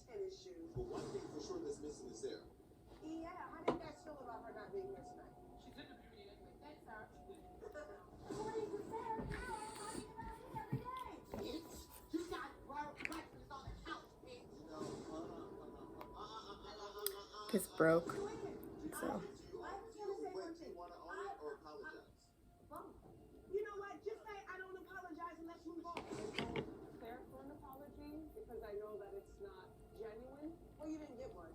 tennis shoes. But one thing for sure that's missing is hair. Yeah, how did you guys feel about her not being here tonight? She took a beauty anyway. Thanks, Sarah. What is this hair? How do you around here every day? Bitch, you got breakfast on the couch, bitch. It's broke. So. You know what? Just say I don't apologize and let's move on. Fair for an apology because I know that it's not genuine. Well, you didn't get one.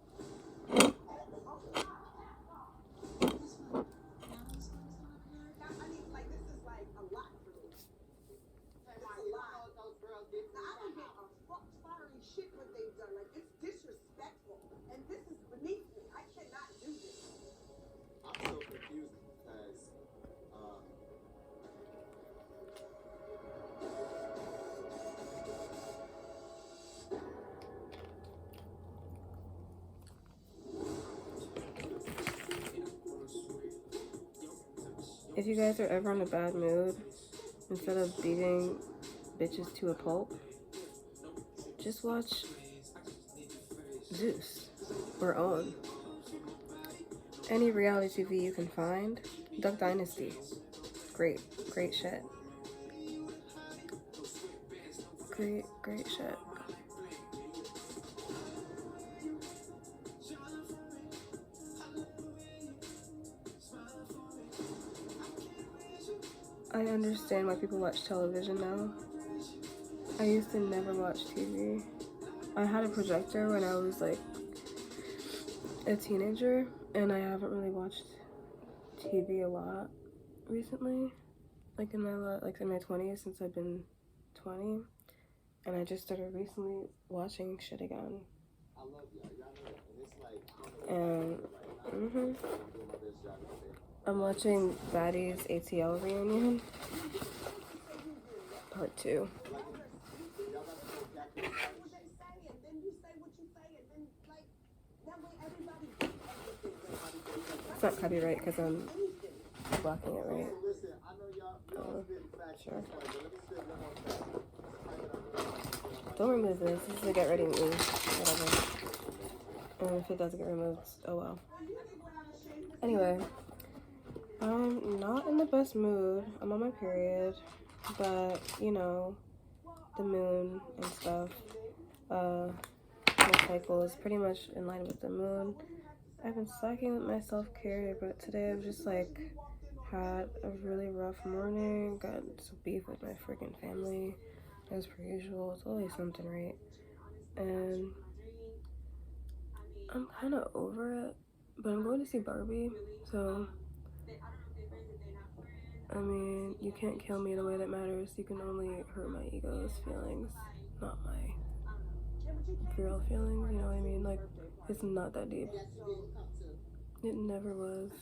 I mean, like, this is like a lot for me. It's a lot. Now, I don't give a fuck sorry shit what they've done. Like, it's disrespectful. And this is beneath me. I cannot do this. I'm so confused because if you guys are ever in a bad mood, instead of beating bitches to a pulp, just watch Zeus or Owen. Any reality TV you can find. Duck Dynasty. Great shit. Great shit. I understand why people watch television now. I used to never watch TV. I had a projector when I was like a teenager, and I haven't really watched TV a lot recently. Like in my 20s, since I've been 20, and I just started recently watching shit again. I love y'all. And it's like, I'm watching Baddies ATL reunion, part 2. It's not copyright because I'm blocking it, right? Oh, sure. Don't remove this. This is a get ready move. Whatever. And if it doesn't get removed, oh well. Anyway, I'm not in the best mood. I'm on my period, but you know, the moon and stuff. My cycle is pretty much in line with the moon. I've been slacking with my self-care, but today I've just like had a really rough morning. Got some beef with my freaking family, as per usual. It's always something, right? And I'm kind of over it, but I'm going to see Barbie, so I mean, you can't kill me in a way that matters. You can only hurt my ego's feelings, not my real feelings, you know what I mean? Like, it's not that deep. It never was.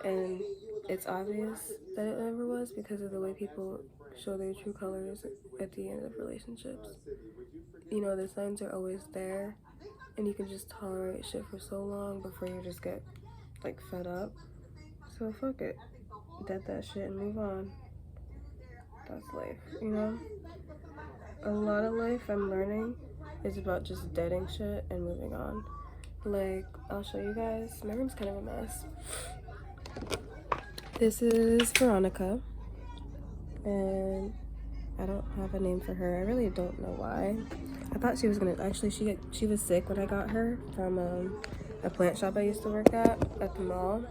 And it's obvious that it never was because of the way people show their true colors at the end of relationships. You know, the signs are always there, and you can just tolerate shit for so long before you just get, like, fed up. So fuck it. Dead that shit and move on. That's life, you know? A lot of life I'm learning is about just deading shit and moving on. Like, I'll show you guys. My room's kind of a mess. This is Veronica, and I don't have a name for her. I really don't know why. I thought she was gonna, actually she was sick when I got her from a plant shop I used to work at the mall.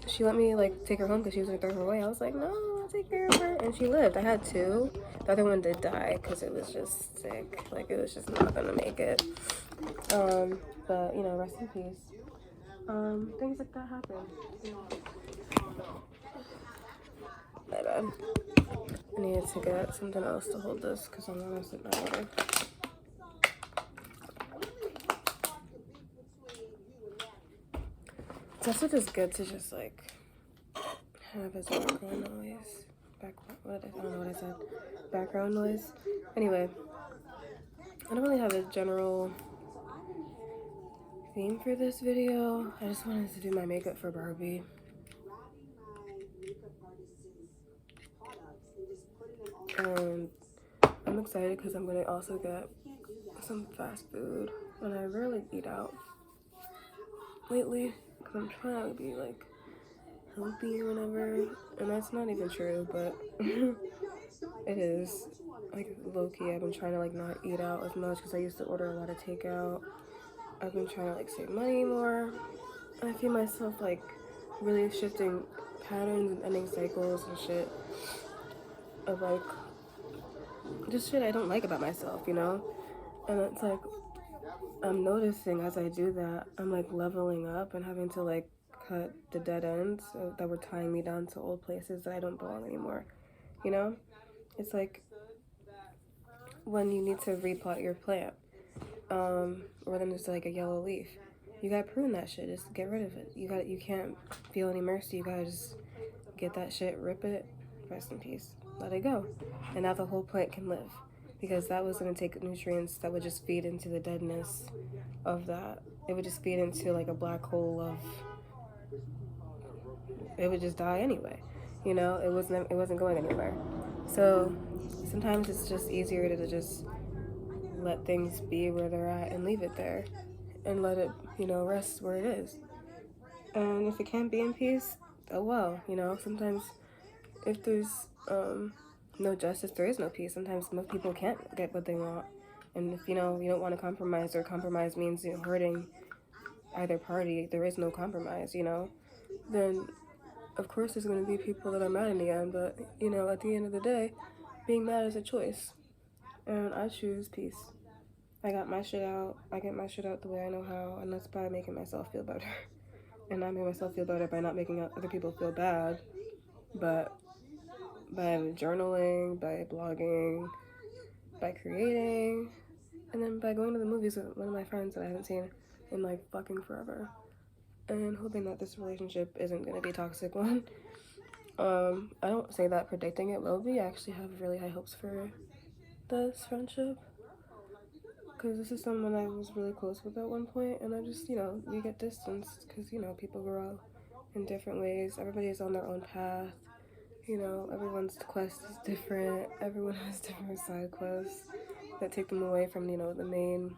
She let me like take her home because she was gonna throw her away. I was like, no, I'll take care of her, and she lived. I had 2. The other one did die because it was just sick. Like, it was just not gonna make it. But you know, rest in peace. Things like that happen. My bad. I needed to get something else to hold this because I'm gonna sit my water. It's also just good to just like have as background noise. I don't know what I said. Background noise. Anyway, I don't really have a general theme for this video. I just wanted to do my makeup for Barbie. I'm excited because I'm gonna also get some fast food, and I rarely eat out lately because I'm trying to be like healthy or whatever, and that's not even true, but it is. Like low-key, I've been trying to like not eat out as much because I used to order a lot of takeout. I've been trying to like save money more. I feel myself like really shifting patterns and ending cycles and shit of like just shit I don't like about myself, you know? And it's like I'm noticing as I do that, I'm like leveling up and having to like cut the dead ends that were tying me down to old places that I don't belong anymore, you know? It's like when you need to replot your plant, or then there's like a yellow leaf. You gotta prune that shit. Just get rid of it. You can't feel any mercy. You gotta just get that shit, rip it, rest in peace, let it go, and now the whole plant can live. Because that was gonna take nutrients that would just feed into the deadness of that. It would just feed into like a black hole of. It would just die anyway. You know, it wasn't going anywhere. So sometimes it's just easier to just let things be where they're at and leave it there and let it, you know, rest where it is. And if it can't be in peace, oh well, you know, sometimes if there's no justice, there is no peace. Sometimes most people can't get what they want. And if, you know, you don't want to compromise, or compromise means, you know, hurting either party, there is no compromise, you know, then of course there's going to be people that are mad in the end. But, you know, at the end of the day, being mad is a choice. And I choose peace. I got my shit out. I get my shit out the way I know how, and that's by making myself feel better. And I make myself feel better by not making other people feel bad, but by journaling, by blogging, by creating, and then by going to the movies with one of my friends that I haven't seen in like fucking forever, and hoping that this relationship isn't gonna be a toxic one. I don't say that predicting it will be. I actually have really high hopes for this friendship, because this is someone I was really close with at one point, and I just, you know, we get distanced because, you know, people grow in different ways. Everybody's on their own path, you know, everyone's quest is different. Everyone has different side quests that take them away from, you know, the main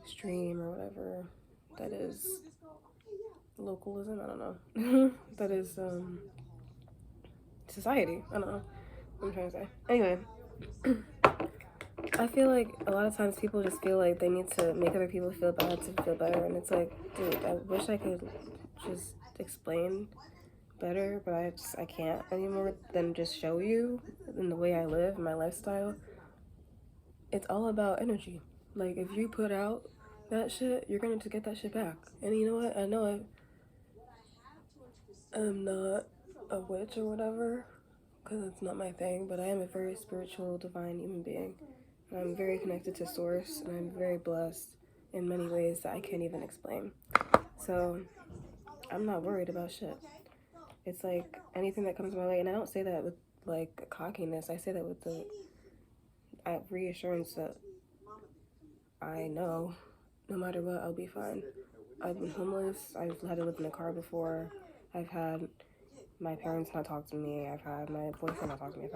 stream or whatever that is localism, I don't know. That is society, I don't know what I'm trying to say. Anyway, I feel like a lot of times people just feel like they need to make other people feel bad to feel better, and it's like, dude, I wish I could just explain better, but I can't anymore than just show you in the way I live, my lifestyle. It's all about energy. Like, if you put out that shit, you're going to get that shit back. And you know what? I know I'm not a witch or whatever, because it's not my thing, but I am a very spiritual, divine human being. And I'm very connected to Source, and I'm very blessed in many ways that I can't even explain. So I'm not worried about shit. It's like anything that comes my way, and I don't say that with like cockiness. I say that with the reassurance that I know no matter what, I'll be fine. I've been homeless. I've had to live in a car before. I've had my parents not talk to me. I've had my boyfriend not talk to me.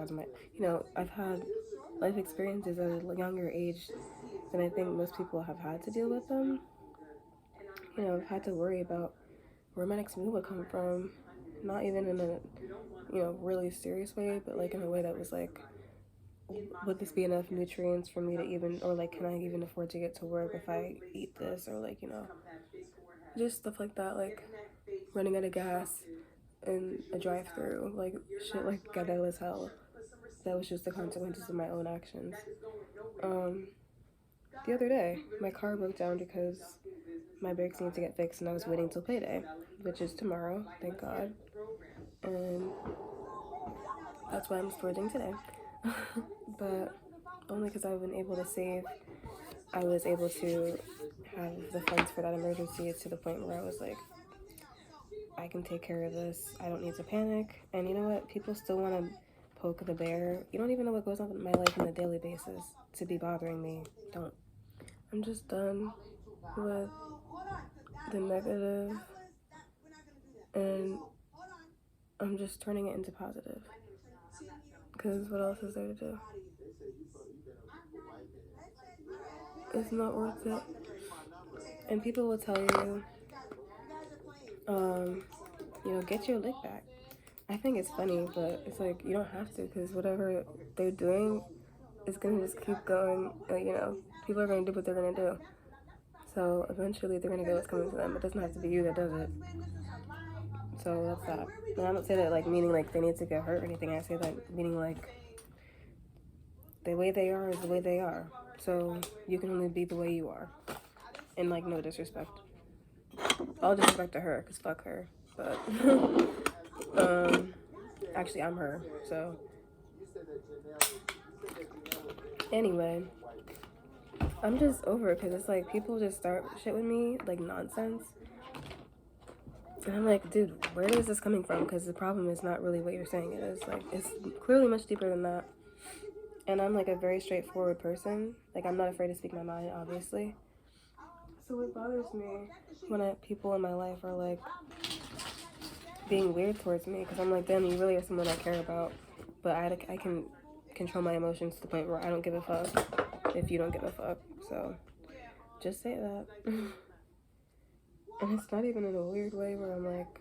I've had life experiences at a younger age than I think most people have had to deal with them. You know, I've had to worry about where my next meal would come from. Not even in a, you know, really serious way, but like in a way that was like, would this be enough nutrients for me to even, or like, can I even afford to get to work if I eat this, or like, you know, just stuff like that, like running out of gas in a drive-through, like shit like ghetto as hell. That was just the consequences of my own actions. The other day, my car broke down because my brakes needed to get fixed, and I was waiting till payday, which is tomorrow, thank God. And that's why I'm splurging today. But only because I've been able to save, I was able to have the funds for that emergency to the point where I was like, I can take care of this. I don't need to panic. And you know what? People still want to poke the bear. You don't even know what goes on in my life on a daily basis to be bothering me. Don't. I'm just done with the negative, and I'm just turning it into positive. Because what else is there to do? is not worth it. And people will tell you, you know, get your lick back. I think it's funny, but it's like, you don't have to, because whatever they're doing is going to just keep going. You know, people are going to do what they're going to do. So eventually they're going to get what's coming to them. It doesn't have to be you that does it. So that's that. And I don't say that like meaning like they need to get hurt or anything. I say that meaning like the way they are is the way they are. So you can only be the way you are. And like no disrespect. All disrespect to her, because fuck her. But actually I'm her. So anyway, I'm just over it, because it's like people just start shit with me like nonsense. And I'm like, dude, where is this coming from? Because the problem is not really what you're saying it is. Like, it's clearly much deeper than that. And I'm like a very straightforward person. Like, I'm not afraid to speak my mind, obviously. So it bothers me when people in my life are like being weird towards me, because I'm like, damn, you really are someone I care about. But I can control my emotions to the point where I don't give a fuck if you don't give a fuck. So just say that. And it's not even in a weird way where I'm like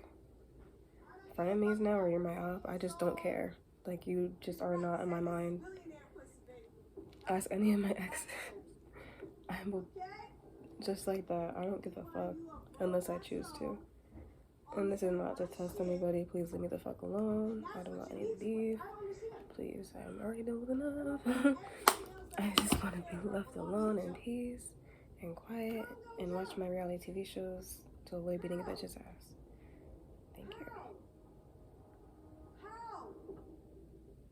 frenemies now or you're my op. I just don't care. Like, you just are not in my mind. Ask any of my exes. I'm just like that. I don't give a fuck unless I choose to. And this is not to test anybody. Please leave me the fuck alone. I don't want any beef. Please, I'm already done with enough. I just want to be left alone in peace and quiet and watch my reality TV shows to avoid beating a bitch's ass. Thank you. How?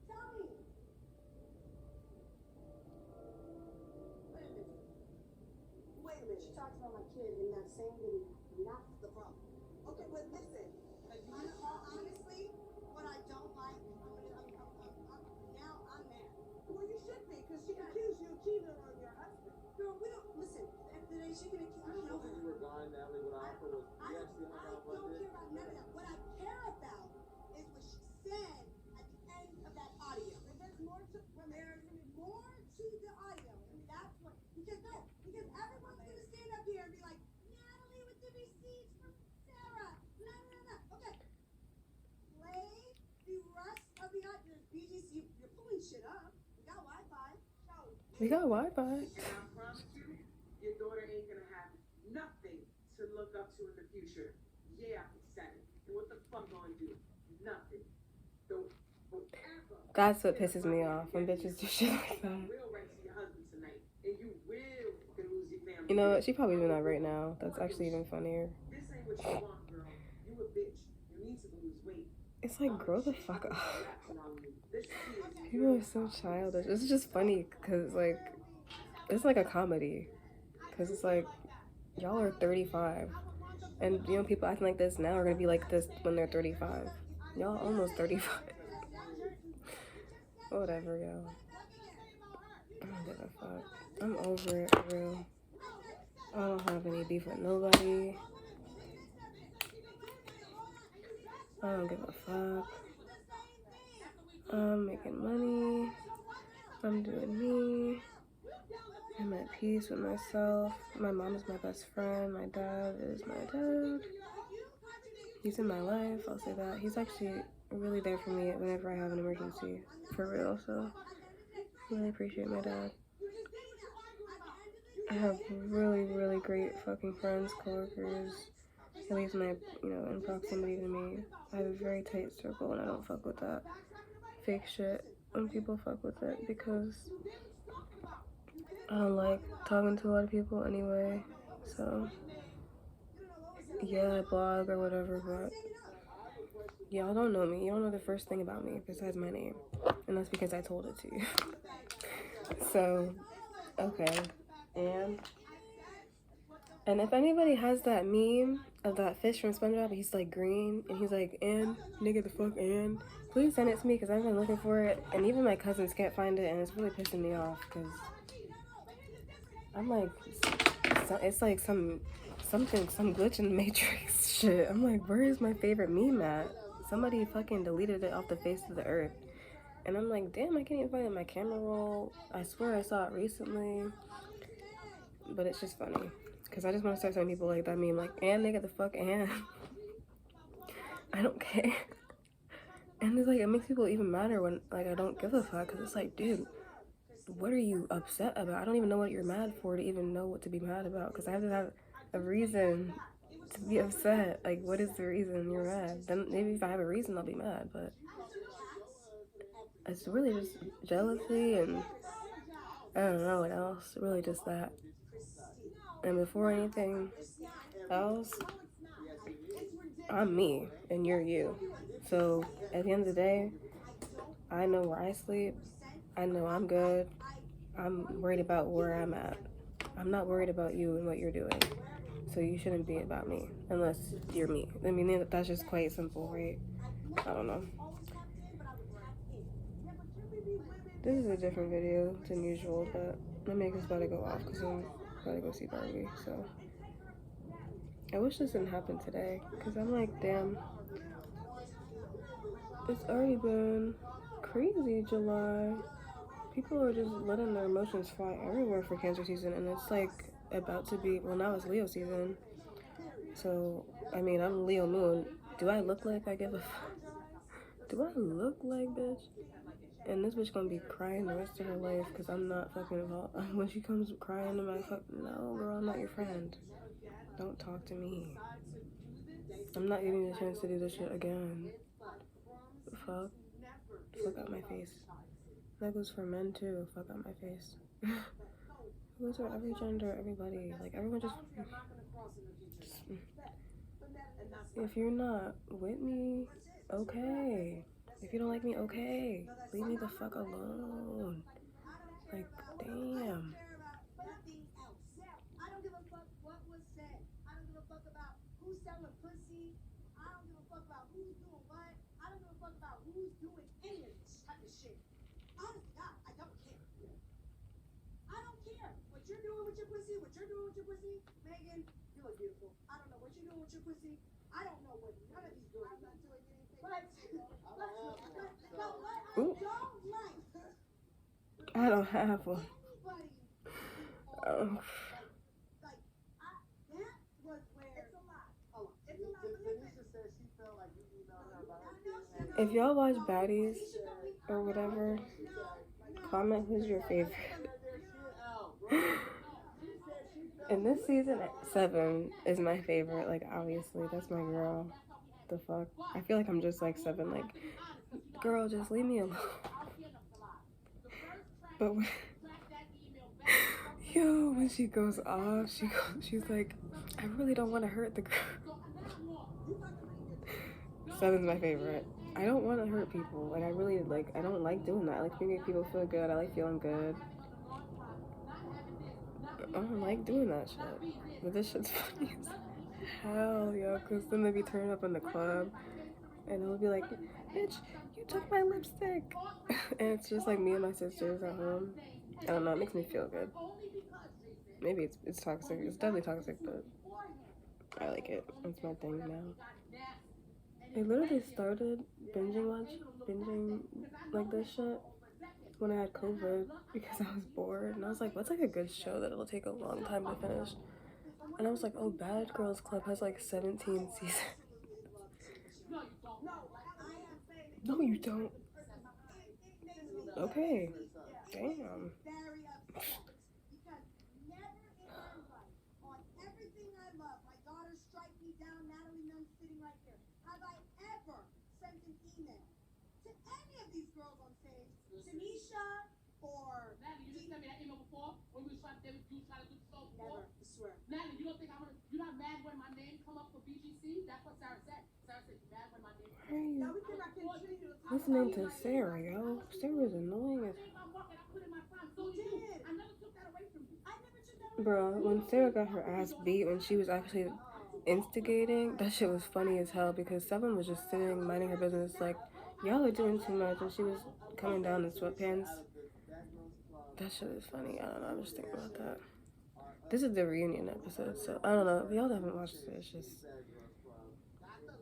Tell me. Wait a minute. She talks about my kid in that same video. That's the problem. Okay, but listen. Honestly, what I don't like, now I'm mad. Well, you should be, because she accused you of cheating on your husband. Girl, we don't, listen, at the day she can accuse me. When you were gone, Natalie, what I offered was, you actually hung out I don't one day. care about none of that. What I care about is what she said at the end of that audio. And there's more to the audio. And that's what, because everyone's going to stand up here and be like, Natalie with the receipts from Sarah. No. Okay. Play the rest of the audio. BGC, you're pulling shit up. We got Wi-Fi. We got Wi-Fi. And I promise you, your daughter ain't gonna have nothing to look up to in the future. Yeah, I said it. And what the fuck gonna do? Nothing. Don't ever. That's what pisses me off when bitches do shit like that. Real right to your husband tonight, and you will lose your family. You know what? She probably doing that right now. That's actually even funnier. This ain't what you want, girl. You a bitch. You need to lose weight. It's like, grow the fuck up. People are so childish. It's just funny because, like, it's like a comedy. Because it's like, y'all are 35. And, you know, people acting like this now are going to be like this when they're 35. Y'all almost 35. Whatever, yo. I don't give a fuck. I'm over it, for real. I don't have any beef with nobody. I don't give a fuck. I'm making money. I'm doing me. I'm at peace with myself. My mom is my best friend. My dad is my dad. He's in my life, I'll say that. He's actually really there for me whenever I have an emergency. For real, so I really appreciate my dad. I have really, really great fucking friends, coworkers. At least my, you know, in proximity to me. I have a very tight circle and I don't fuck with that fake shit when people fuck with it, because I don't like talking to a lot of people anyway. So yeah, I blog or whatever, but y'all don't know me. You don't know the first thing about me besides my name, and that's because I told it to you. So okay. And if anybody has that meme of that fish from SpongeBob, he's like green and he's like, and nigga the fuck, and please send it to me, because I've been looking for it and even my cousins can't find it, and it's really pissing me off because I'm like, it's like some glitch in the Matrix shit. I'm like, where is my favorite meme at? Somebody fucking deleted it off the face of the earth. And I'm like, damn, I can't even find it in my camera roll. I swear I saw it recently. but it's just funny. Because I just want to start telling people like that meme, like, and nigga, the fuck, and. I don't care. And it's like, it makes people even madder when, like, I don't give a fuck. Because it's like, dude, what are you upset about? I don't even know what you're mad for to even know what to be mad about. Because I have to have a reason to be upset. Like, what is the reason you're mad? Then maybe if I have a reason, I'll be mad. But it's really just jealousy and I don't know what else. Really just that. And before anything else, I'm me and you're you. So at the end of the day, I know where I sleep. I know I'm good. I'm worried about where I'm at. I'm not worried about you and what you're doing. So you shouldn't be about me unless you're me. I mean, that's just quite simple, right? I don't know. This is a different video than usual, but my makeup's about to go off because I'm about to go see Barbie, so. I wish this didn't happen today, because I'm like, damn. It's already been crazy July. People are just letting their emotions fly everywhere for Cancer season, and it's like about to be, well, now it's Leo season. So, I mean, I'm Leo moon. Do I look like I give a fuck? Do I look like, bitch? And this bitch gonna be crying the rest of her life because I'm not fucking involved. When she comes crying to my fuck, no, girl, I'm not your friend. Don't talk to me. I'm not giving you the chance to do this shit again. Fuck. Fuck out my face. That goes for men too. Fuck out my face. It goes for every gender, everybody. Like, everyone just. If you're not with me, okay. If you don't like me, okay. Leave me the fuck alone. Like, damn. I don't give a fuck what was said. I don't give a fuck about who's selling pussy. I don't give a fuck about who's doing what. I don't give a fuck about who's doing any of this type of shit. Honest to God, I don't care. I don't care what you're doing with your pussy, what you're doing with your pussy. Megan, you look beautiful. I don't know what you're doing with your pussy. I don't know what none of these girls are doing anything. But I don't have one. Oh. If y'all watch Baddies or whatever, comment who's your favorite. And this season 7 is my favorite. Like, obviously, that's my girl. The fuck? I feel like I'm just like 7. Like, girl, just leave me alone. But when she goes off, she's like, I really don't want to hurt the girl. 7's my favorite. I don't want to hurt people. Like, I really, like, I don't like doing that. I like making people feel good. I like feeling good. I don't like doing that shit. But this shit's funny as hell, yo. Because then they be turning up in the club. And they'll be like, bitch, you took my lipstick. And it's just like me and my sisters at home. I don't know, it makes me feel good. Maybe it's toxic. It's definitely toxic, but I like it. It's my thing now. I literally started binging like this shit when I had COVID because I was bored. And I was like, what's like a good show that it'll take a long time to finish? And I was like, oh, Bad Girls Club has like 17 seasons. No, you don't. Okay. Damn. Natalie, you don't think you're not mad when my name come up for BGC? That's what Sarah said. Sarah said, you mad when my name comes up? Listening to Sarah, yo. Sarah's annoying as. Bro, when Sarah got her ass beat when she was actually instigating, that shit was funny as hell because 7 was just sitting, minding her business, like, y'all are doing too much, and she was coming down in sweatpants. That shit is funny. I don't know, I'm just thinking about that. This is the reunion episode, so I don't know. If y'all haven't watched it, it's just.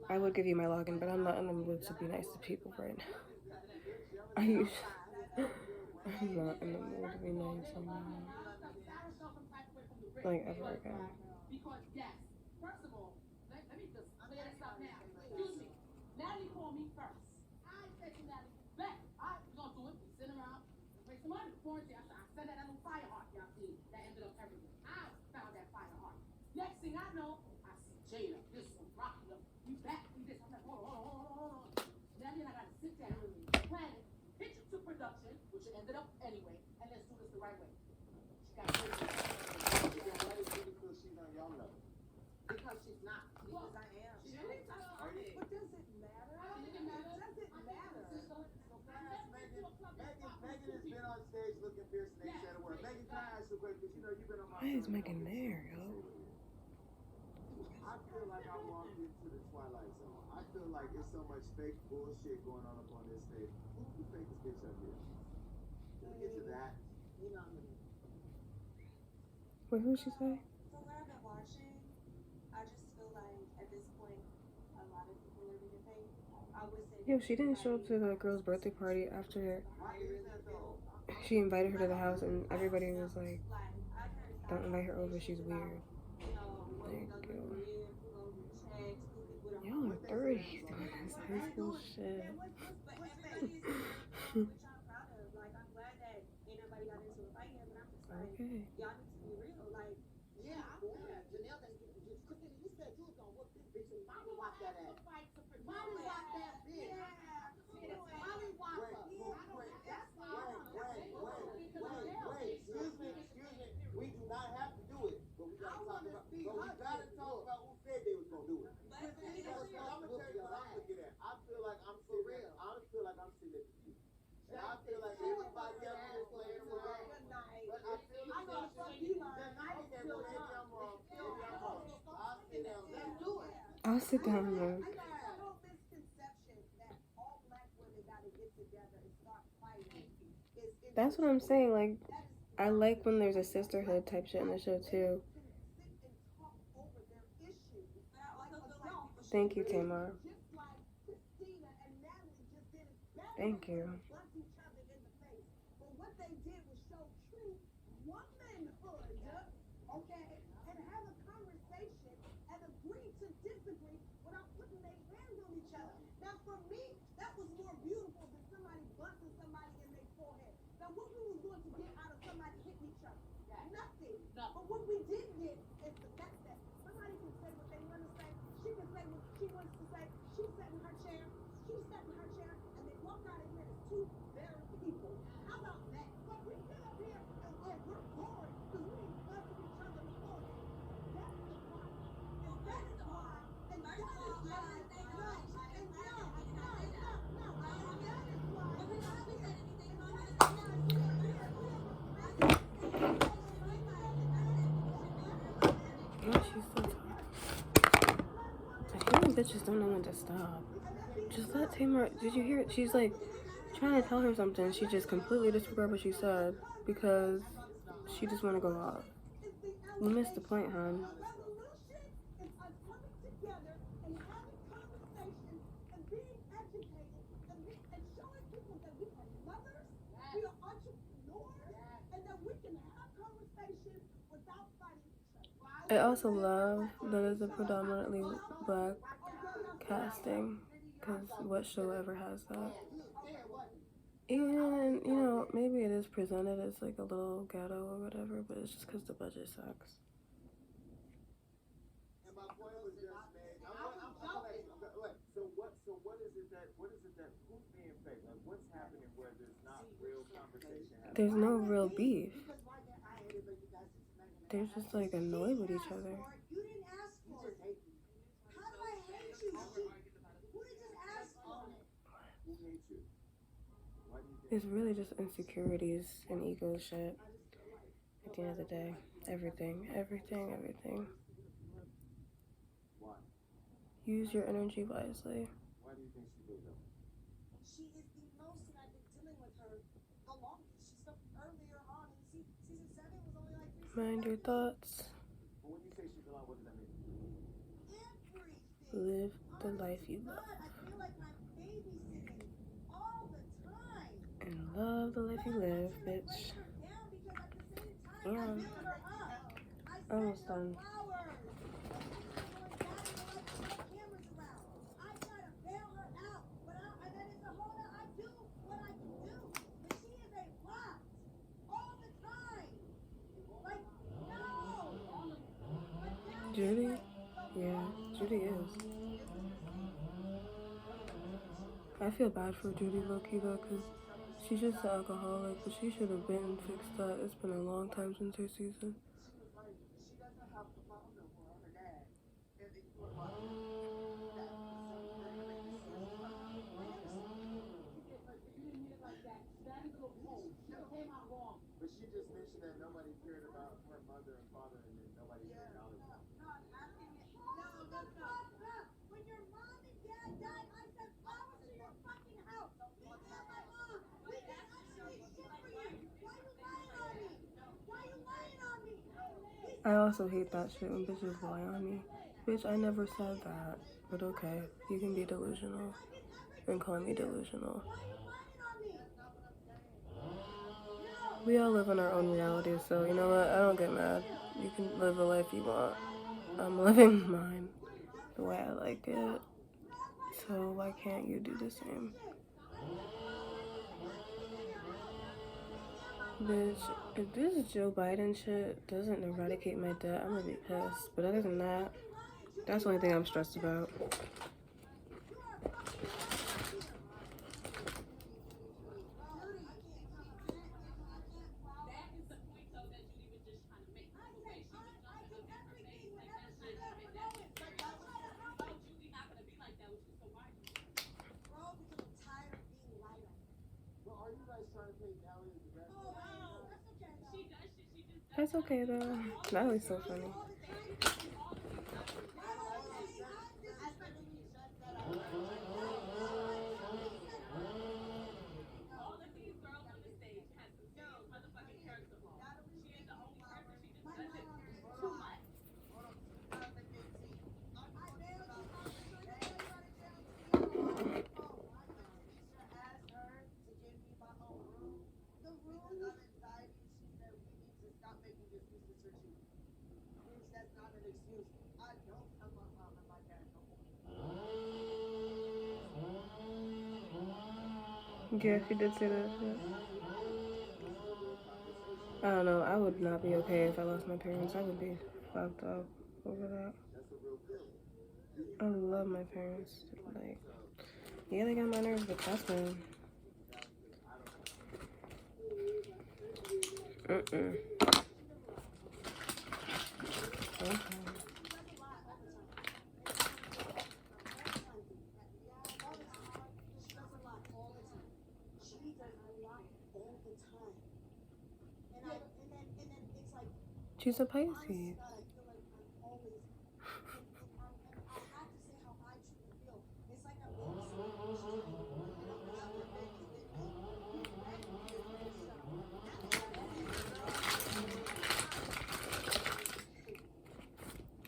I would give you my login, but I'm not in the mood to be nice to people right now. I'm not in the mood to be nice right now. like ever again. Because yes, first of all, let me just clear this up now. Excuse me. Natalie called me first. I said to Natalie, "Bet, we gonna do it. We sit around, make some money. Quarantine." I said, "I sent that little fire heart y'all see that ended up everywhere. I found that fire heart. Next thing I know, I see Jada, this one, rocking up. We back, we this. I'm like, hold on. Natalie and I gotta sit down, plan it, pitch it to production, which it ended up anyway, and let's do this the right way." She got Why does she feel she's on y'all level? Because she's not. Because I am. She is. But does it matter? I don't think it matters. Does it matter? Megan has been on stage looking fierce and they said a word. Megan, can I ask you a question? Because you know you've been on my Why is Megan there, yo? I feel like I walked into the twilight zone. I feel like there's so much fake bullshit going on up on this stage. Who's the fakest bitch up here? Can we get to that? You know, Wait, who'd she say? From what I've been watching, I just feel like at this point, a lot of people are being fake. I would say. Yo, she didn't show up to the girl's birthday party after Why is that though? she invited her to the house and everybody was like, I heard don't invite her over, she's weird. you know, Thank you. checks, Y'all are 30 doing this high school shit. But everybody's which I'm proud of. Like, I'm glad that ain't nobody got into a fight yet, but I'm just like, Okay. y'all need to be real. Like, Janelle, Christina, you said you was gonna whoop this bitch. Mommy watch that ass. Mommy watch that bitch. Mommy watch her. Wait, excuse me. We do not have to do it, but we gotta talk about who said they was gonna do it. I'm gonna tell you what I'm looking at. I feel like I'm sitting at the pew. And I feel like everybody else is playing around. But I feel like maybe I'm wrong. Let's do it. I'll sit down there. I got a whole misconception that all black women gotta get together and start fighting. That's what I'm saying. Like, I like when there's a sisterhood type shit in the show too. Thank you, Tamar. Thank you. But what they did was show true womanhood, okay, and have a conversation and agree to disagree without putting their hands on each other. Now, for me, that was more beautiful than somebody busting somebody in their forehead. Now, what we was going to get out of somebody hitting each other? Nothing. But what we did get is the fact that somebody can say what they want to say. She can say what she wants to say. She sat in her chair. She sat in her chair, and they walk out of here as two very people. How about that? But we sit up here and we're bored because we ain't busting each other in the forehead. That's the problem. And that is why. And that is why. Yeah, she's so tired. I feel like bitches don't know when to stop. Just let Tamar. Did you hear it? She's like trying to tell her something. She just completely disregarded what she said because she just want to go off. You missed the point, hon. I also love that it's a predominantly black casting, because what show ever has that? And, you know, maybe it is presented as like a little ghetto or whatever, but it's just because the budget sucks. And my point was just made. So what is it that who's being fake? Like what's happening where there's not real conversation happening? There's no real beef. They're just like annoyed with each other. You didn't ask for it. How do I hate you? Who just asked for it? Who hates you? Why do you think? It's really just insecurities and ego shit. At the end of the day, everything. Why? Use your energy wisely. Why do you think she did that? she is the most that I've been dealing with her the longest. She stuck earlier on in season 7 was only like 3 seasons. Mind your thoughts. But when you say she's alive, what does that mean? Everything. Live the life you love. I feel like I'm babysitting all the time. And love the life you live, bitch. Let her down because at the same time I build her up. Almost done. Judy? Yeah, Judy is. I feel bad for Judy low-key though, because she's just an alcoholic, but she should have been fixed up. It's been a long time since her season. She doesn't have the father for her dad. And they put But she just mentioned that nobody cared about her mother and father, and then nobody acknowledged them. When your mom and dad died, I sent flowers to your fucking house. Me and my mom. We did actually shit for you. Why you lying on me? Why you lying on me? I also hate that shit when bitches lie on me. Bitch, I never said that. But okay, you can be delusional and call me delusional. We all live in our own reality, so you know what? I don't get mad. You can live a life you want. I'm living mine the way I like it. So why can't you do the same? Bitch, if this Joe Biden shit doesn't eradicate my debt, I'm gonna be pissed. But other than that, that's the only thing I'm stressed about. That's okay though. Natalie's so funny. Yeah, she did say that shit. I don't know, I would not be okay if I lost my parents. I would be fucked up over that. I love my parents. Like, yeah, they got my nerves, but that's them. Okay. She's a Pisces.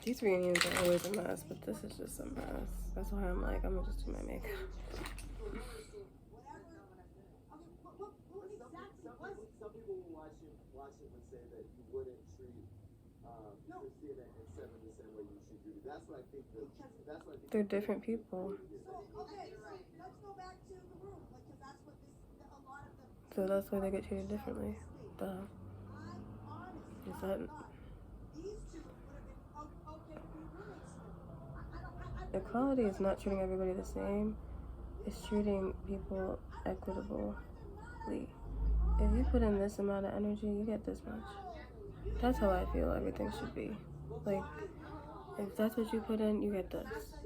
These reunions are always a mess, but this is just a mess. That's why I'm like, I'm gonna just do my makeup. Some people will watch it and say that you wouldn't treat Christina and Seven the same way you treat Judy. That's what I think. They're different people. Okay, let's go back to the room, because that's what a lot of the. So that's why they get treated differently. Duh. Is that... Equality is not treating everybody the same. It's treating people equitably. If you put in this amount of energy, you get this much. That's how I feel everything should be. Like, if that's what you put in, you get this.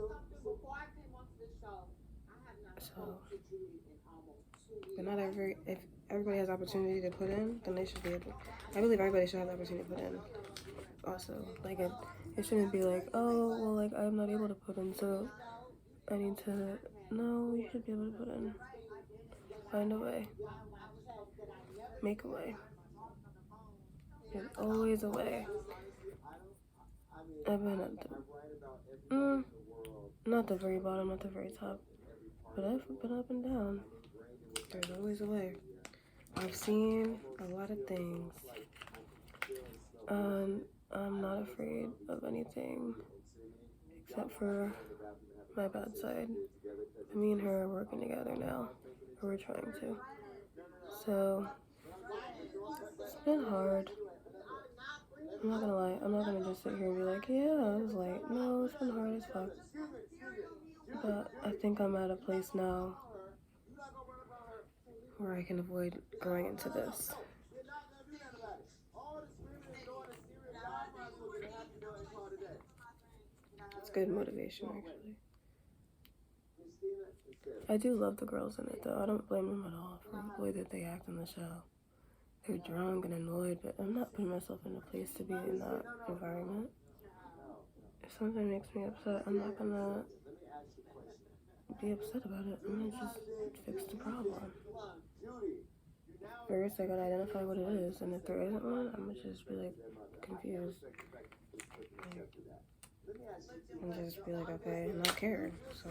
So, but not if everybody has opportunity to put in, then they should be able. I believe everybody should have the opportunity to put in. Also, like it shouldn't be like, oh, well, like I'm not able to put in, so I need to. No, you should be able to put in. Find a way. Make a way. There's always a way. I've been at the not the very bottom, not the very top, but I've been up and down. There's always a way. I've seen a lot of things. I'm not afraid of anything except for my bad side. Me and her are working together now, or we're trying to. So it's been hard. I'm not gonna lie. I'm not gonna just sit here and be like, yeah, I was like, no, it's been hard as fuck. But I think I'm at a place now where I can avoid going into this. It's good motivation, actually. I do love the girls in it, though. I don't blame them at all for the way that they act in the show. They're drunk and annoyed, but I'm not putting myself in a place to be in that environment. If something makes me upset, I'm not gonna be upset about it. I'm gonna just fix the problem. First, I gotta identify what it is, and if there isn't one, I'm gonna just be like confused. And just be like, okay, I'm not caring. So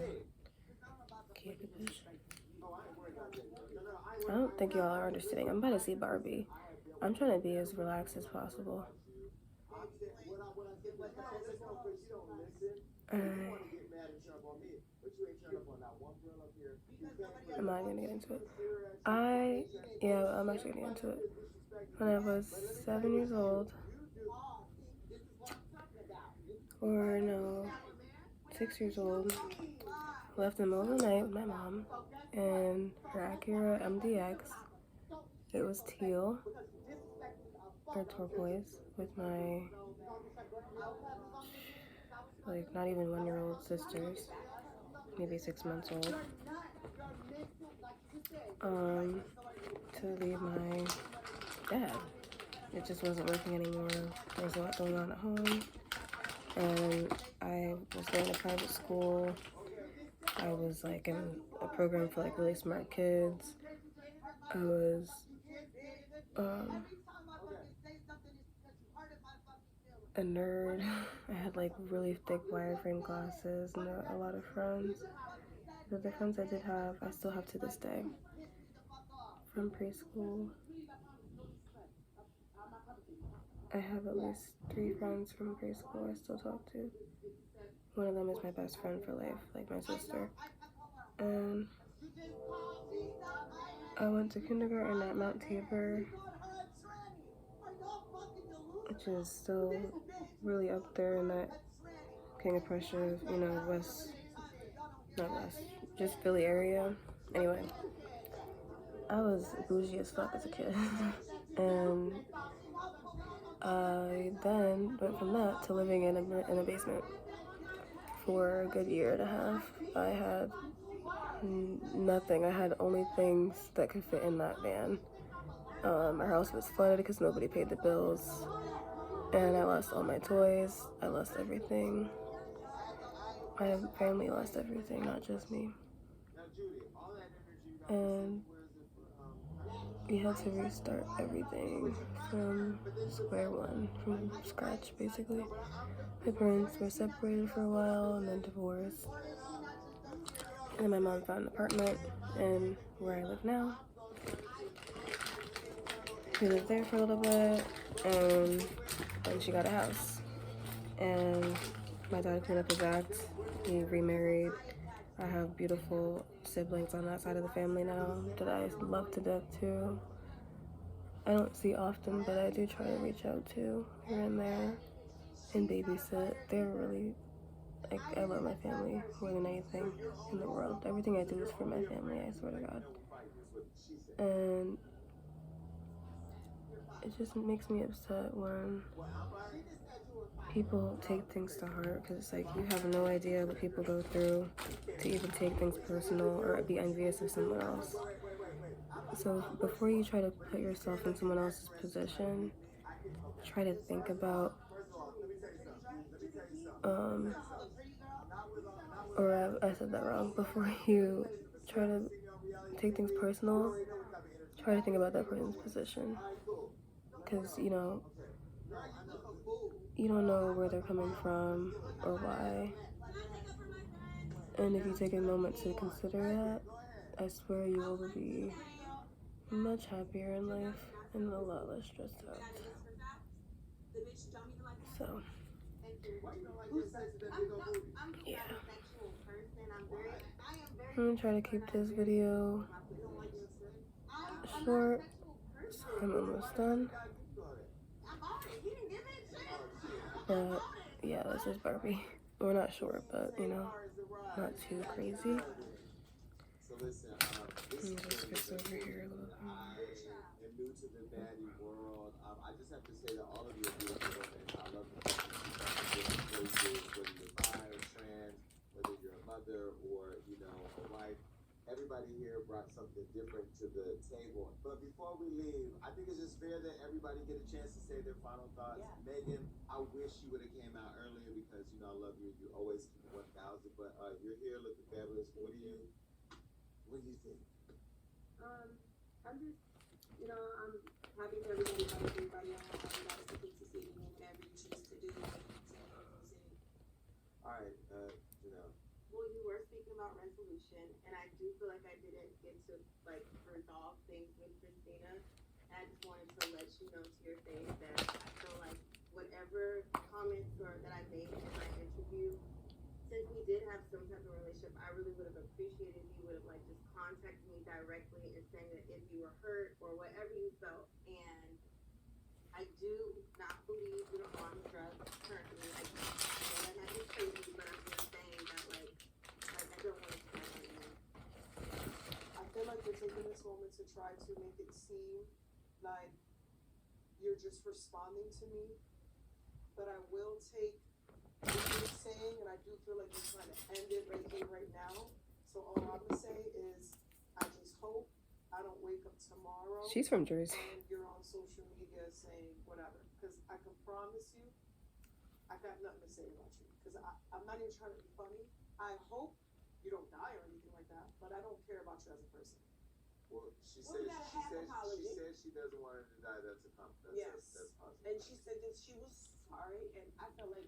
keep it pushing. I don't think y'all are understanding. I'm about to see Barbie. I'm trying to be as relaxed as possible. I'm not gonna get into it. I'm actually gonna get into it. When I was 7 years old, or no, 6 years old, left in the middle of the night with my mom and her Acura MDX. It was teal or turquoise with my like not even 1-year-old sisters, maybe 6 months old. To leave my dad. It just wasn't working anymore. There was a lot going on at home, and I was going to private school. I was like in a program for like really smart kids. I was a nerd. I had like really thick wireframe glasses and a lot of friends. The friends I did have, I still have to this day. From preschool, I have at least 3 friends from preschool I still talk to. One of them is my best friend for life, like my sister. And I went to kindergarten at Mount Tabor, which is still really up there in that King of Prussia, just Philly area. Anyway, I was bougie as fuck as a kid. And I then went from that to living in a basement for a good year and a half. I had nothing. I had only things that could fit in that van. Our house was flooded because nobody paid the bills. And I lost all my toys. I lost everything. My family lost everything, not just me. And we had to restart everything from square one, from scratch, basically. My parents were separated for a while and then divorced. And then my mom found an apartment in where I live now. We lived there for a little bit, and then she got a house. And my dad cleaned up his act. He remarried. I have beautiful siblings on that side of the family now that I love to death too. I don't see often, but I do try to reach out to here and there and babysit. They're really, like, I love my family more than anything in the world. Everything I do is for my family, I swear to God. And it just makes me upset when people take things to heart, because it's like you have no idea what people go through to even take things personal or be envious of someone else. So before you try to put yourself in someone else's position, try to think about, I said that wrong. Before you try to take things personal, try to think about that person's position. Because, you don't know where they're coming from or why. And if you take a moment to consider that, I swear you will be much happier in life and a lot less stressed out. Yeah. I'm gonna try to keep this video short, so I'm almost done. But yeah, this is Barbie. We're not short, but you know, not too crazy. So listen, Let me just fix over here a little bit. I am new to the baddie world. I just have to say that all of you are beautiful women. I love the fact that you come from different places, whether you're bi or trans, whether you're a mother or, you know, a wife. Everybody here brought something different to the table. But before we leave, I think it's just fair that everybody get a chance to say their final thoughts. Yeah. Megan, I wish you would have came out earlier because, you know, I love you. You always keep 1,000. But you're here looking fabulous. What do you think? I'm just, you know, I'm happy for everybody, everybody else to keep succeeding in whatever you choose to do. All right, you know. Well, you were speaking about resolution, and I do feel like I didn't get to like resolve things with Christina. And I just wanted to let you know to your face that I feel like whatever comments or that I made in my interview, since we did have some type of relationship, I really would have appreciated if you would have like just contacted me directly and saying that if you were hurt or whatever you felt. And I do not believe you are on drugs currently. Like, I know that might be crazy, but I'm just saying that like I don't want to stress anymore. I feel like you're taking this moment to try to make it seem like you're just responding to me, but I will take what you're saying, and I do feel like you're trying to end it right here, right now. So all I'm gonna say is, I just hope I don't wake up tomorrow. She's from Jersey. And you're on social media saying whatever, because I can promise you, I got nothing to say about you. Because I'm not even trying to be funny. I hope you don't die or anything like that, but I don't care about you as a person. Well, she said she doesn't want her to die. That's a compliment. Yes. That's positive. And she said that she was sorry, and I felt like,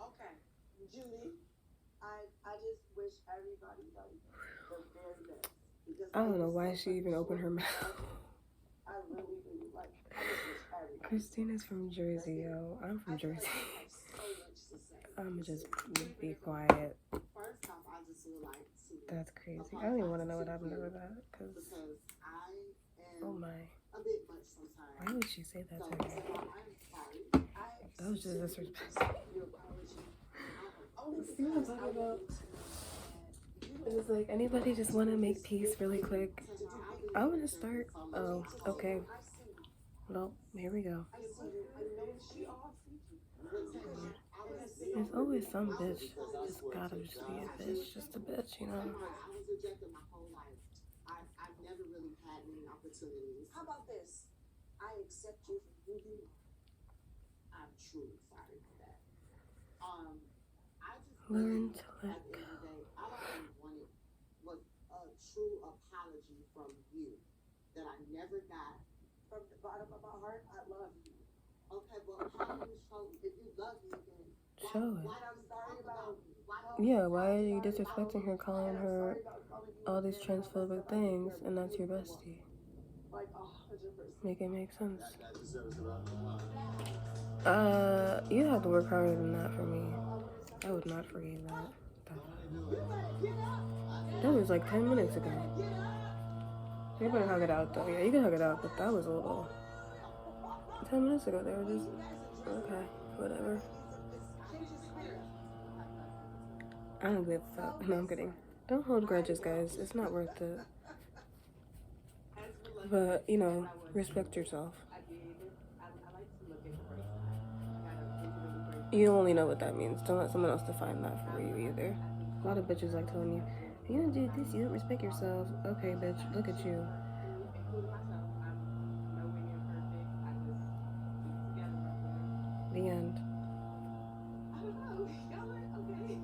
okay, Julie, I just wish everybody like the very best. Because I don't know why she even opened her mouth. I really do. Like, I just wish everybody. Christina's from Jersey, yo. I'm from Jersey. I have so much to say. I'ma just be quiet. First off, I just would like to. That's crazy. I don't even want to know what happened to that. Because, I am oh my. a bit much sometimes. Why would she say that to her? I'm sorry. That was just disrespectful. Your apology. See what I'm talking about? It was like, anybody just want to make peace really quick? I want to start. Oh, okay. Well, here we go. There's always some bitch. Just gotta just be a bitch. Just a bitch, you know? I was rejected my whole life. I've never really had many opportunities. How about this? I accept you for who you are. I'm truly sorry for that. I just Learn to let at the end of the day, all I wanted was a true apology from you that I never got. From the bottom of my heart, I love you. Okay, well, how do you show if you love me then? show it. What I'm sorry about? Yeah, why are you disrespecting her, calling her all these transphobic things, and that's your bestie? Like 100%. Make it make sense. That deserves a round of applause. You have to work harder than that for me. I would not forgive that. That was like 10 minutes ago. You better hug it out though. Yeah, you can hug it out, but that was a little. 10 minutes ago, they were just okay, whatever. I don't give a fuck. No, I'm kidding. Don't hold grudges, guys. It's not worth it. But, you know, respect yourself. You only know what that means. Don't let someone else define that for you either. A lot of bitches like telling you, you don't do this, you don't respect yourself. Okay, bitch, look at you. The end. I don't know. Y'all like, okay.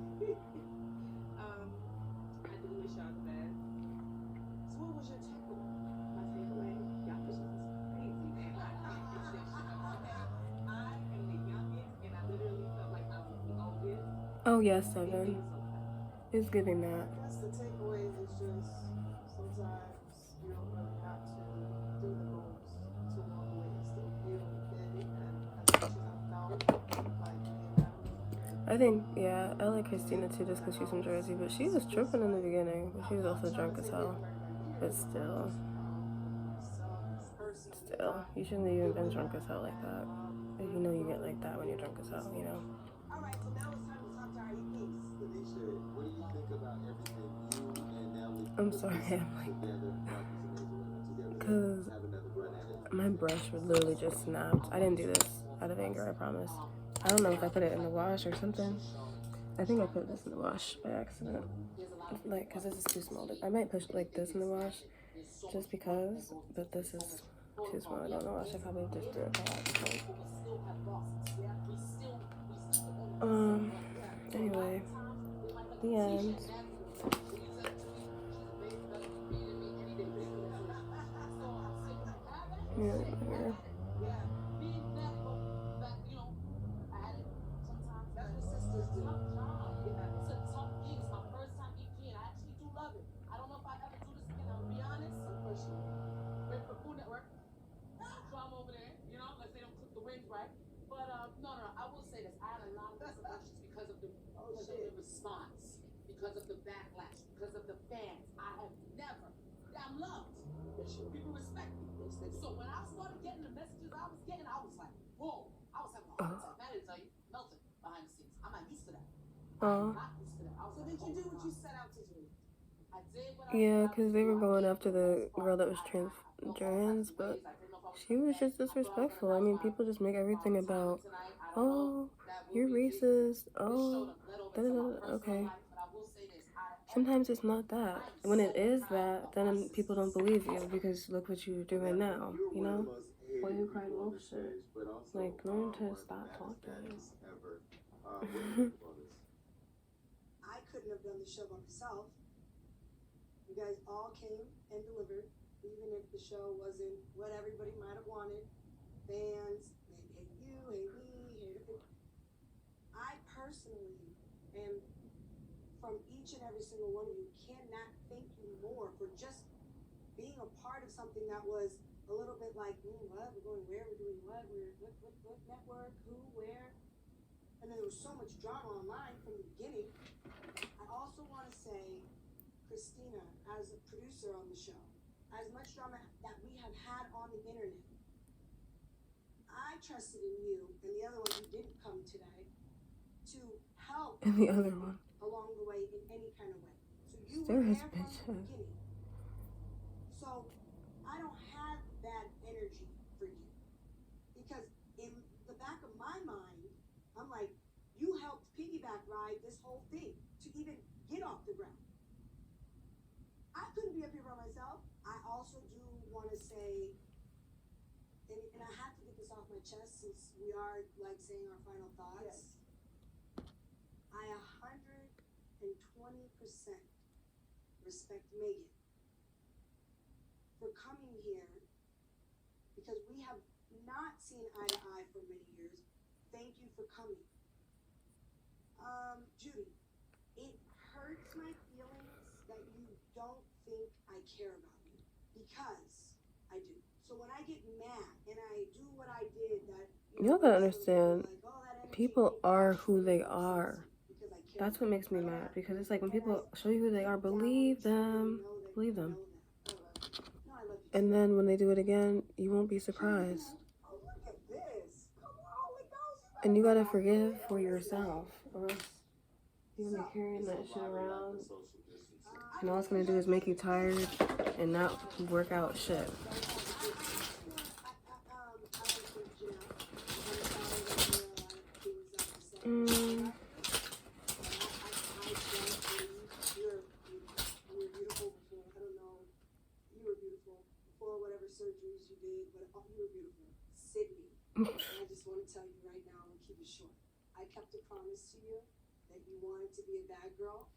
I do wish y'all the best. So what was your takeaway? My takeaway? Y'all bitches is crazy, man. I am the youngest, and I literally felt like I was the oldest. Oh, yes, 7. It's giving that. I guess the takeaway is just sometimes you don't really have to do the moves to walk away and still feel big. And as much as I felt like being better, I think, yeah, I like Christina too just because she's from Jersey, but she was tripping in the beginning, but she was also drunk as hell. But still, you shouldn't have even been drunk as hell like that. If you know you get like that when you're drunk as hell, you know? All right, so now it's time to talk to our EPs. Tanisha, what do you think about everything you and Natalie I'm put sorry, this I'm like, together, brought these amazing women together to because have another run at it? my brush literally just snapped. I didn't do this out of anger, I promise. I don't know if I put it in the wash or something. I think I put this in the wash by accident. Like, because this is too small. I might push like this in the wash just because, but this is too small. I don't know. I should probably just do it by accident. Anyway, the end. Yeah, here. Response, because of the backlash, because of the fans. I have never, I'm loved. People respect me. So when I started getting the messages I was getting, I was like, whoa. I was having a heart attack. That is like melting behind the scenes. I'm not used to that. I'm not used to that. So did you do what you set out to do? I did what Yeah, because they were going after the girl that was trans, but she was just disrespectful. I mean, people just make everything about, oh, you're racist, oh, okay. Sometimes it's not that. When it is that, then people don't believe you because look what you're doing now, you know? Why you crying wolf shit? Like, learn to stop talking. I couldn't have done the show by myself. You guys all came and delivered, even if the show wasn't what everybody might have wanted. Fans, they hate you, hate me, hate it. I personally am, from each and every single one of you, cannot thank you more for just being a part of something that was a little bit like, what, we're going where, we're doing what network, who, where. And then there was so much drama online from the beginning. I also want to say, Christina, as a producer on the show, as much drama that we have had on the internet, I trusted in you and the other one who didn't come today to help And the other one. along the way in any kind of way. So you There were is there from the bitches. beginning. So I don't have bad energy for you. Because in the back of my mind, I'm like, you helped piggyback ride this whole thing to even get off the ground. I couldn't be up here by myself. I also do want to say, and I have to get this off my chest since we are like saying our final thoughts. Yes. I 120% respect Megan for coming here because we have not seen eye to eye for many years. Thank you for coming. Judy, it hurts my feelings that you don't think I care about you because I do. So when I get mad and I do what I did, that You gotta understand, people are who they are. That's what makes me mad because it's like when people show you who they are, believe them, believe them. And then when they do it again, you won't be surprised. And you gotta forgive for yourself, or else you're gonna be carrying that shit around. And all it's gonna do is make you tired and not work out shit. Surgeries you did, but you were beautiful. Sydney. I just want to tell you right now, I'm going to keep it short. I kept a promise to you that you wanted to be a bad girl,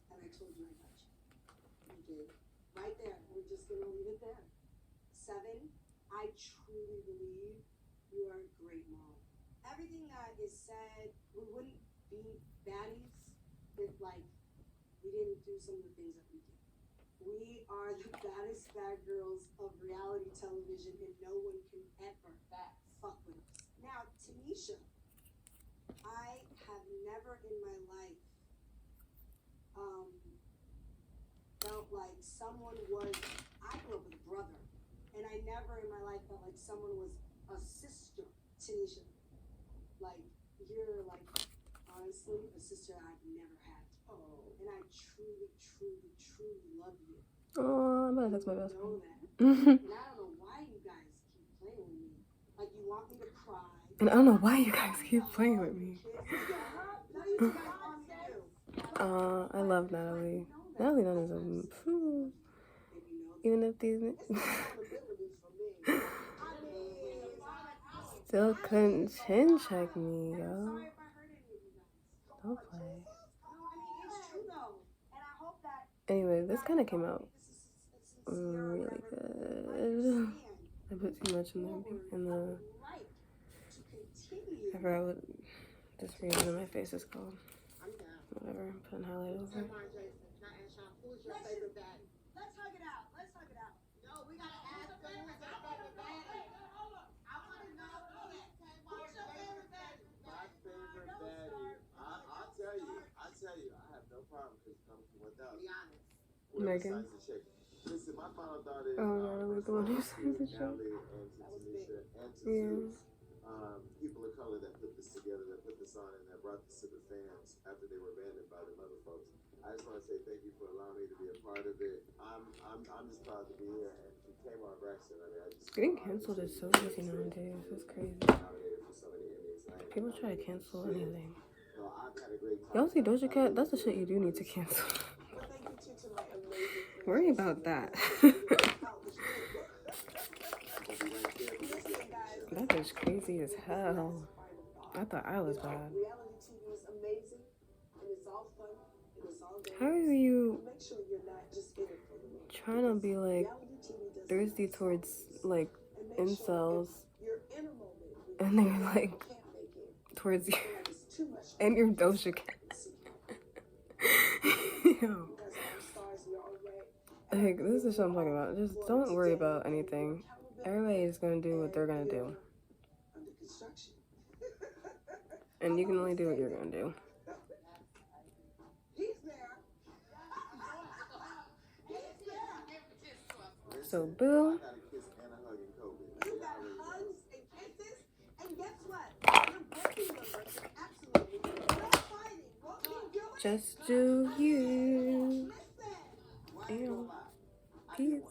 and I told you I got you. You did. Right there. We're just going to leave it there. 7, I truly believe you are a great mom. Everything that is said, we wouldn't be baddies if, like, we didn't do some of the things that we did. We are the baddest bad girls of reality television, and no one can ever fuck with us. Now, Tanisha, I have never in my life felt like someone was, I grew up with a brother, and I never in my life felt like someone was a sister, Tanisha. Like, you're like, honestly, a sister I've never had. Oh. And I truly, truly, truly love you. Oh, I'm gonna text my best Know friend. that. And I don't know why you guys keep playing with me. Like, you want me to cry. And I don't know why you guys keep playing with me. I love Natalie. Natalie Nunn is a even if these still couldn't chin check me, yo. Don't play. Anyway, this kind of came out really good. I put too much in the I forgot what this reason on my face is called. Whatever, I'm putting highlight over. Let's hug it out. Let's hug it out. No, we gotta ask the favorite baddie. I want to know who's your favorite baddie. My favorite baddie. I'll tell you, I have no problem because it comes to 1,000. Be honest. Megan. Listen, my final thought is, Oh, Natalie, the one who signs the check. Natalie and to Tanisha and to Yeah. people of color that put this together, that put this on, and that brought this to the fans after they were abandoned by the other folks. I just want to say thank you for allowing me to be a part of it. I'm just proud to be here, and to Tamar Braxton, I mean, I just Getting canceled is so easy nowadays. It's crazy. nominated for so many Emmys. People try to cancel anything. So I've had a great time. Y'all see Doja Cat? That's the shit you do need to cancel. Worry about that. That is crazy as hell. I thought I was bad. Reality TV is amazing, and it's all fun, and it's all good. How are you Make sure you're not just in it for the money. trying to be like thirsty towards like incels, You're in a moment and they're like can't make it. towards you, It's too much. and you're Doja Cat? Yo. Like, this is what I'm talking about. Just don't worry about anything. Everybody is gonna do what they're gonna do. Under construction. And you can only do what you're gonna do. He's there. So, boo. I got a kiss and a hug in COVID. You got hugs and kisses, and guess what? You're breaking them. Absolutely. You're not fighting. What you doing? Just do you. Listen. Ew. Peace.